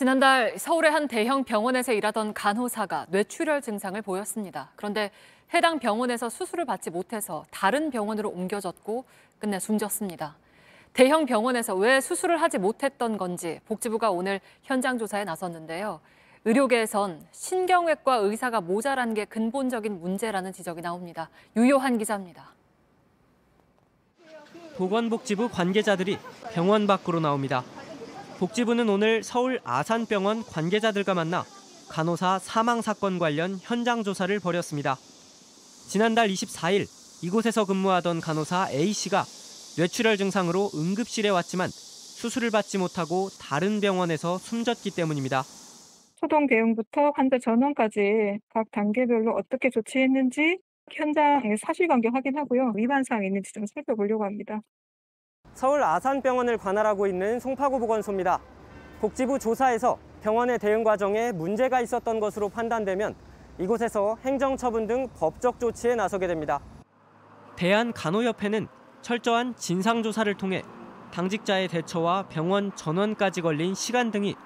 지난달 서울의 한 대형 병원에서 일하던 간호사가 뇌출혈 증상을 보였습니다. 그런데 해당 병원에서 수술을 받지 못해서 다른 병원으로 옮겨졌고 끝내 숨졌습니다. 대형 병원에서 왜 수술을 하지 못했던 건지 복지부가 오늘 현장 조사에 나섰는데요. 의료계에선 신경외과 의사가 모자란 게 근본적인 문제라는 지적이 나옵니다. 유효한 기자입니다. 보건복지부 관계자들이 병원 밖으로 나옵니다. 복지부는 오늘 서울 아산병원 관계자들과 만나 간호사 사망 사건 관련 현장 조사를 벌였습니다. 지난달 24일 이곳에서 근무하던 간호사 A씨가 뇌출혈 증상으로 응급실에 왔지만 수술을 받지 못하고 다른 병원에서 숨졌기 때문입니다. 초동 대응부터 환자 전원까지 각 단계별로 어떻게 조치했는지 현장의 사실관계 확인하고요. 위반 사항이 있는지 좀 살펴보려고 합니다. 서울 아산병원을 관할하고 있는 송파구 보건소입니다. 복지부 조사에서 병원의 대응 과정에 문제가 있었던 것으로 판단되면 이곳에서 행정처분 등 법적 조치에 나서게 됩니다. 대한간호협회는 철저한 진상조사를 통해 당직자의 대처와 병원 전원까지 걸린 시간 등이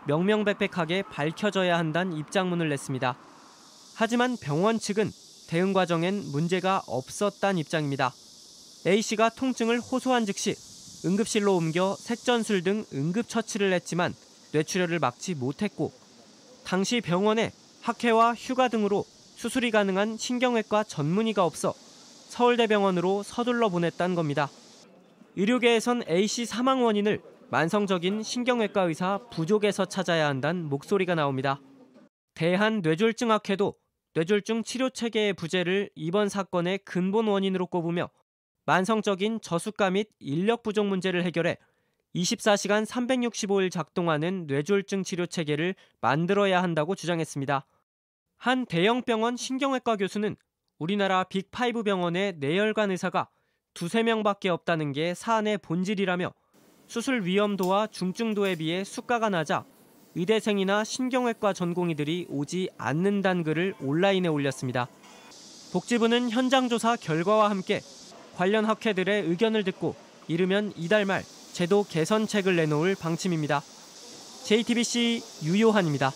명명백백하게 밝혀져야 한다는 입장문을 냈습니다. 하지만 병원 측은 대응 과정엔 문제가 없었다는 입장입니다. A씨가 통증을 호소한 즉시 응급실로 옮겨 색전술 등 응급처치를 했지만 뇌출혈을 막지 못했고 당시 병원에 학회와 휴가 등으로 수술이 가능한 신경외과 전문의가 없어 서울대병원으로 서둘러 보냈다는 겁니다. 의료계에선 A씨 사망 원인을 만성적인 신경외과 의사 부족에서 찾아야 한다는 목소리가 나옵니다. 대한뇌졸중학회도 뇌졸중 치료체계의 부재를 이번 사건의 근본 원인으로 꼽으며 만성적인 저수가 및 인력 부족 문제를 해결해 24시간 365일 작동하는 뇌졸중 치료체계를 만들어야 한다고 주장했습니다. 한 대형병원 신경외과 교수는 우리나라 빅5 병원의 뇌혈관 의사가 2~3명밖에 없다는 게 사안의 본질이라며 수술 위험도와 중증도에 비해 수가가 낮아 의대생이나 신경외과 전공의들이 오지 않는다는 글을 온라인에 올렸습니다. 복지부는 현장 조사 결과와 함께 관련 학회들의 의견을 듣고 이르면 이달 말 제도 개선책을 내놓을 방침입니다. JTBC 유요한입니다.